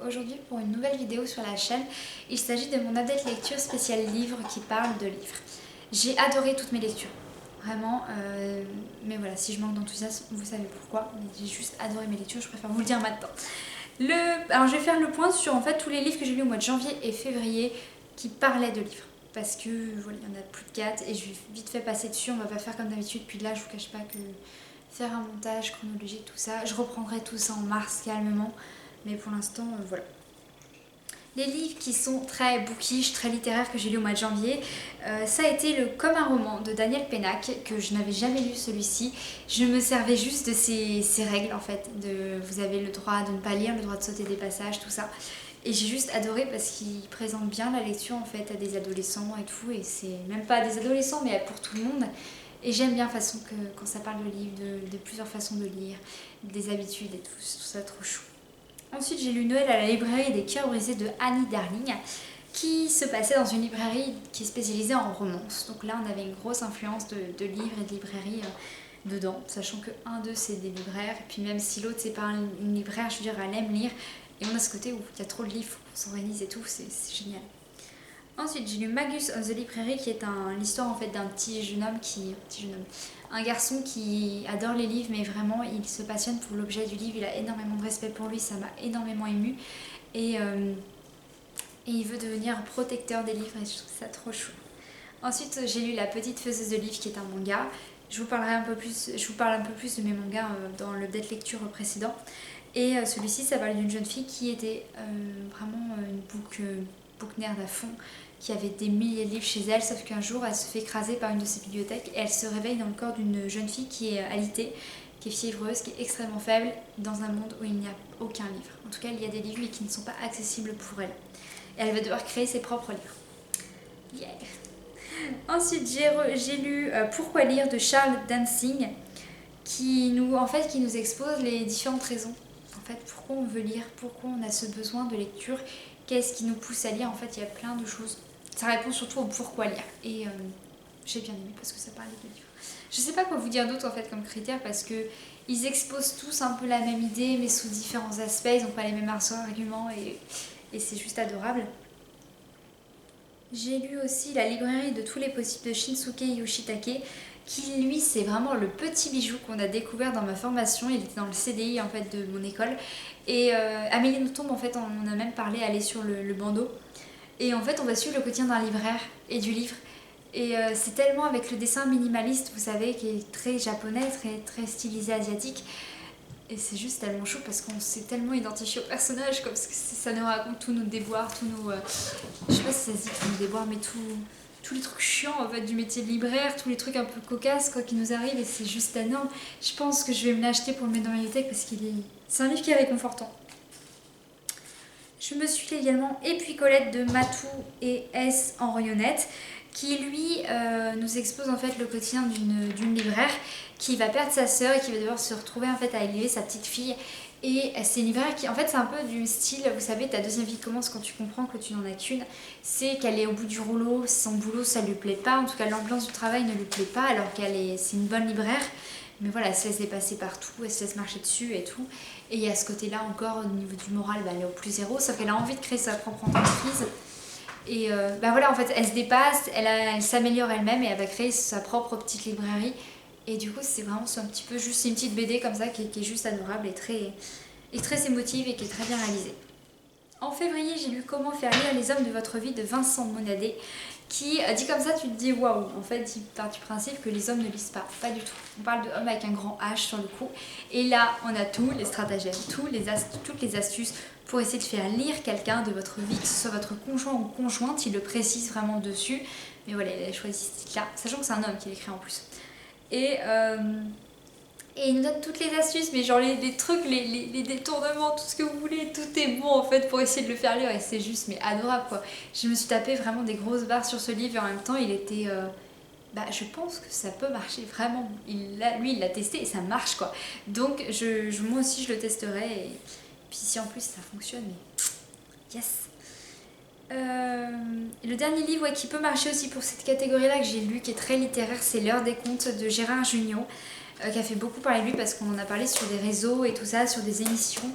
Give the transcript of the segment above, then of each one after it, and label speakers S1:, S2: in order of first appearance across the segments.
S1: aujourd'hui pour une nouvelle vidéo sur la chaîne. Il s'agit de mon update lecture spécial livre qui parle de livres. J'ai adoré toutes mes lectures, vraiment, mais voilà, si je manque d'enthousiasme, vous savez pourquoi, mais j'ai juste adoré mes lectures, je préfère vous le dire maintenant. Alors je vais faire le point sur en fait tous les livres que j'ai lus au mois de janvier et février qui parlaient de livres. Parce que voilà, il y en a plus de 4 et je vais vite fait passer dessus, on va pas faire comme d'habitude, puis là je vous cache pas que faire un montage chronologique, tout ça, je reprendrai tout ça en mars calmement, mais pour l'instant voilà. Les livres qui sont très bookish, très littéraires que j'ai lu au mois de janvier, ça a été le Comme un roman de Daniel Pénac, que je n'avais jamais lu celui-ci. Je me servais juste de ces règles en fait, vous avez le droit de ne pas lire, le droit de sauter des passages, tout ça. Et j'ai juste adoré parce qu'il présente bien la lecture en fait à des adolescents et tout, et c'est même pas à des adolescents mais pour tout le monde. Et j'aime bien façon que quand ça parle de livres, de plusieurs façons de lire, des habitudes et tout ça trop chou. Ensuite, j'ai lu Noël à la librairie des cœurs brisés de Annie Darling, qui se passait dans une librairie qui est spécialisée en romance. Donc là, on avait une grosse influence de livres et de librairies dedans, sachant que un d'eux c'est des libraires, et puis même si l'autre c'est pas une libraire, je veux dire, elle aime lire, et on a ce côté où il y a trop de livres, on s'organise et tout, c'est génial. Ensuite, j'ai lu Magus of the Library, qui est l'histoire en fait d'un petit jeune homme un garçon qui adore les livres, mais vraiment il se passionne pour l'objet du livre, il a énormément de respect pour lui, ça m'a énormément émue. Et il veut devenir protecteur des livres et je trouve ça trop chou. Ensuite, j'ai lu La Petite Faiseuse de livres, qui est un manga. Je vous parle un peu plus de mes mangas dans le date lecture précédent. Et celui-ci, ça parle d'une jeune fille qui était vraiment une book nerd à fond, qui avait des milliers de livres chez elle, sauf qu'un jour elle se fait écraser par une de ses bibliothèques et elle se réveille dans le corps d'une jeune fille qui est alitée, qui est fiévreuse, qui est extrêmement faible, dans un monde où il n'y a aucun livre. En tout cas, il y a des livres mais qui ne sont pas accessibles pour elle. Et elle va devoir créer ses propres livres. Yeah. Ensuite, j'ai lu Pourquoi lire de Charles Dancing, qui nous expose les différentes raisons. En fait, pourquoi on veut lire, pourquoi on a ce besoin de lecture, qu'est-ce qui nous pousse à lire. En fait, il y a plein de choses. Ça répond surtout au pourquoi lire. Et j'ai bien aimé parce que ça parlait de livres. Je sais pas quoi vous dire d'autre en fait comme critère, parce que ils exposent tous un peu la même idée mais sous différents aspects. Ils n'ont pas les mêmes arguments et c'est juste adorable. J'ai lu aussi La librairie de tous les possibles de Shinsuke Yoshitake, qui lui c'est vraiment le petit bijou qu'on a découvert dans ma formation. Il était dans le CDI en fait de mon école, et Amélie Nothomb en fait on a même parlé, aller sur le bandeau, et en fait on va suivre le quotidien d'un libraire et du livre, et c'est tellement avec le dessin minimaliste, vous savez, qui est très japonais, très stylisé asiatique. Et c'est juste tellement chaud parce qu'on s'est tellement identifié au personnage, comme ça nous raconte tous nos déboires, je sais pas si ça se dit tous nos déboires, mais tous les trucs chiants en fait du métier de libraire, tous les trucs un peu cocasses quoi qui nous arrivent, et c'est juste énorme. Je pense que je vais me l'acheter pour le mettre dans ma bibliothèque parce c'est un livre qui est réconfortant. Je me suis lu également Et puis Colette de Matou et S en rayonnette, qui lui nous expose en fait le quotidien d'une libraire qui va perdre sa sœur et qui va devoir se retrouver en fait à élever sa petite fille. Et c'est une libraire qui en fait c'est un peu du style, vous savez, ta deuxième vie commence quand tu comprends que tu n'en as qu'une. C'est qu'elle est au bout du rouleau, son boulot ça lui plaît pas, en tout cas l'ambiance du travail ne lui plaît pas, alors c'est une bonne libraire. Mais voilà, elle se laisse dépasser partout, elle se laisse marcher dessus et tout. Et il y a ce côté-là encore, au niveau du moral, elle est au plus zéro, sauf qu'elle a envie de créer sa propre entreprise. Et voilà, en fait, elle se dépasse, elle s'améliore elle-même et elle va créer sa propre petite librairie. Et du coup, c'est un petit peu juste une petite BD comme ça qui est juste adorable et très émotive et qui est très bien réalisée. En février, j'ai lu Comment faire lire les hommes de votre vie de Vincent Monadé, qui dit comme ça, tu te dis waouh, en fait, il part du principe que les hommes ne lisent pas. Pas du tout. On parle d'hommes avec un grand H sur le coup. Et là, on a tous les stratagèmes, toutes les astuces pour essayer de faire lire quelqu'un de votre vie, que ce soit votre conjoint ou conjointe, il le précise vraiment dessus. Mais voilà, il a choisi ce titre-là, sachant que c'est un homme qui l'écrit en plus. Et il nous donne toutes les astuces, mais genre les trucs, les détournements, tout ce que vous voulez, tout est bon en fait pour essayer de le faire lire, et c'est juste mais adorable quoi. Je me suis tapé vraiment des grosses barres sur ce livre et en même temps il était... je pense que ça peut marcher vraiment. Lui il l'a testé et ça marche quoi. Donc moi aussi je le testerai, et puis si en plus ça fonctionne, mais yes. Le dernier livre qui peut marcher aussi pour cette catégorie-là que j'ai lu, qui est très littéraire, c'est L'heure des contes de Gérard Jugnot, qui a fait beaucoup parler de lui parce qu'on en a parlé sur des réseaux et tout ça, sur des émissions.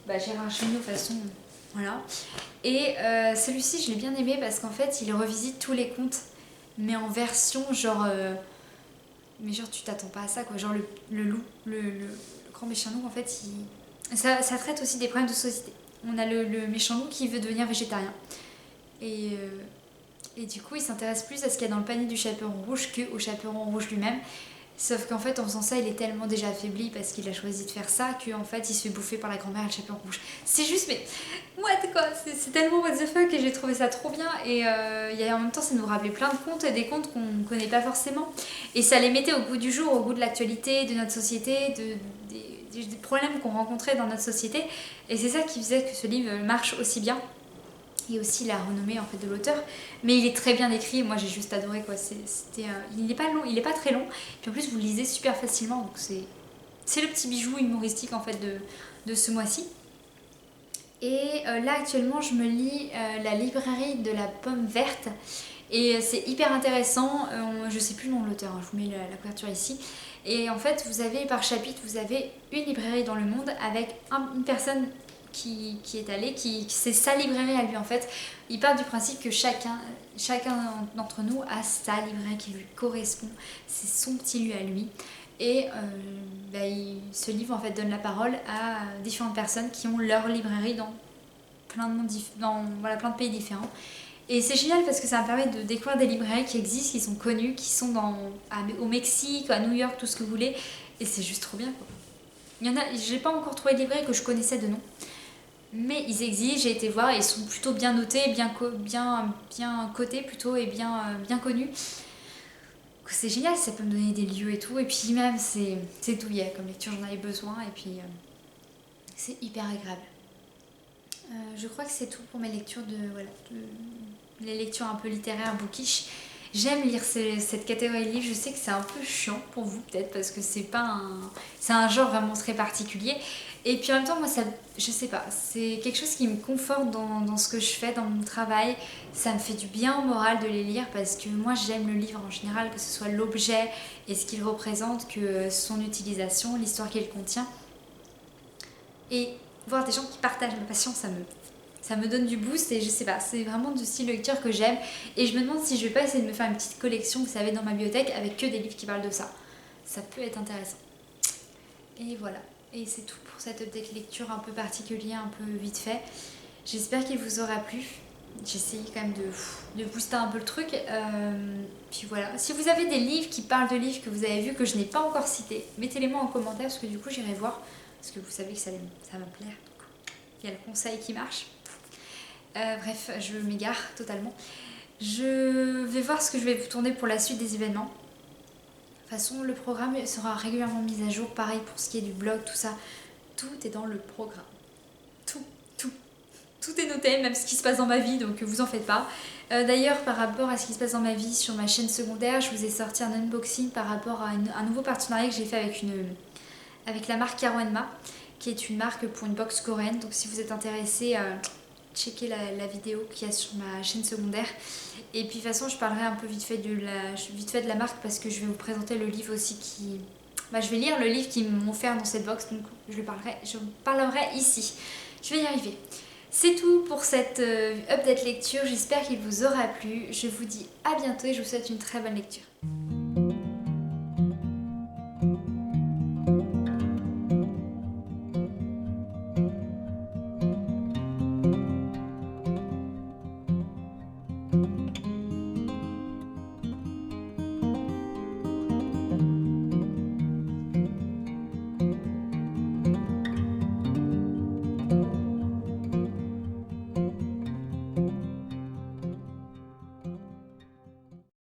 S1: Gérard Jugnot, de toute façon, Voilà. Et celui-ci, je l'ai bien aimé parce qu'en fait, il revisite tous les contes, mais en version genre... mais genre, tu t'attends pas à ça, quoi. Genre, le loup, le grand méchant loup, en fait, ça traite aussi des problèmes de société. On a le méchant loup qui veut devenir végétarien. Et, du coup, il s'intéresse plus à ce qu'il y a dans le panier du chaperon rouge qu'au chaperon rouge lui-même. Sauf qu'en fait, en faisant ça, il est tellement déjà affaibli parce qu'il a choisi de faire ça qu'en fait, il se fait bouffer par la grand-mère et le chaperon rouge. C'est juste, mais what quoi, c'est tellement what the fuck et j'ai trouvé ça trop bien. Et en même temps, ça nous rappelait plein de contes, des contes qu'on ne connaît pas forcément. Et ça les mettait au goût du jour, au goût de l'actualité, de notre société, des problèmes qu'on rencontrait dans notre société. Et c'est ça qui faisait que ce livre marche aussi bien. Et aussi la renommée en fait de l'auteur, mais il est très bien écrit, moi j'ai juste adoré quoi. Il n'est pas long, il est pas très long, puis en plus vous le lisez super facilement, donc c'est le petit bijou humoristique en fait de ce mois-ci. Et là actuellement je me lis La librairie de la pomme verte, et c'est hyper intéressant, je sais plus le nom de l'auteur, hein, je vous mets la couverture ici. Et en fait vous avez par chapitre, vous avez une librairie dans le monde avec une personne qui est allé, c'est sa librairie à lui en fait. Il part du principe que chacun d'entre nous a sa librairie qui lui correspond, c'est son petit lieu à lui. Et ce livre en fait donne la parole à différentes personnes qui ont leur librairie dans plein de pays différents. Et c'est génial parce que ça me permet de découvrir des librairies qui existent, qui sont connues, qui sont au Mexique, à New York, tout ce que vous voulez. Et c'est juste trop bien quoi. Il y en a, j'ai pas encore trouvé de librairie que je connaissais de nom. Mais ils existent, j'ai été voir, et ils sont plutôt bien notés, bien cotés plutôt, et bien connus. C'est génial, ça peut me donner des lieux et tout, et puis même c'est douillet comme lecture, j'en avais besoin, et puis c'est hyper agréable. Je crois que c'est tout pour mes lectures les lectures un peu littéraires, bookish. J'aime lire cette catégorie de livres, je sais que c'est un peu chiant pour vous peut-être parce que c'est un genre vraiment très particulier. Et puis en même temps, moi, je sais pas, c'est quelque chose qui me conforte dans ce que je fais, dans mon travail. Ça me fait du bien au moral de les lire parce que moi, j'aime le livre en général, que ce soit l'objet et ce qu'il représente, que son utilisation, l'histoire qu'il contient. Et voir des gens qui partagent ma passion, ça me donne du boost et je sais pas, c'est vraiment du style de lecture que j'aime. Et je me demande si je vais pas essayer de me faire une petite collection, vous savez, dans ma bibliothèque avec que des livres qui parlent de ça. Ça peut être intéressant. Et voilà. Et c'est tout pour cette update lecture un peu particulier, un peu vite fait. J'espère qu'il vous aura plu. J'ai essayé quand même de booster un peu le truc. Puis voilà. Si vous avez des livres qui parlent de livres que vous avez vus que je n'ai pas encore cités, mettez-les moi en commentaire parce que du coup j'irai voir. Parce que vous savez que ça va me plaire. Il y a le conseil qui marche. Bref, je m'égare totalement. Je vais voir ce que je vais vous tourner pour la suite des événements. De toute façon, le programme sera régulièrement mis à jour. Pareil pour ce qui est du blog, tout ça. Tout est dans le programme. Tout est noté, même ce qui se passe dans ma vie, donc vous en faites pas. D'ailleurs, par rapport à ce qui se passe dans ma vie sur ma chaîne secondaire, je vous ai sorti un unboxing par rapport à un nouveau partenariat que j'ai fait avec la marque Caroenma, qui est une marque pour une box coréenne. Donc si vous êtes intéressé, checkez la vidéo qu'il y a sur ma chaîne secondaire. Et puis de toute façon, je parlerai un peu vite fait de la marque parce que je vais vous présenter le livre aussi qui... je vais lire le livre qu'ils m'ont offert dans cette box, donc je parlerai ici. Je vais y arriver. C'est tout pour cette update lecture, j'espère qu'il vous aura plu. Je vous dis à bientôt et je vous souhaite une très bonne lecture.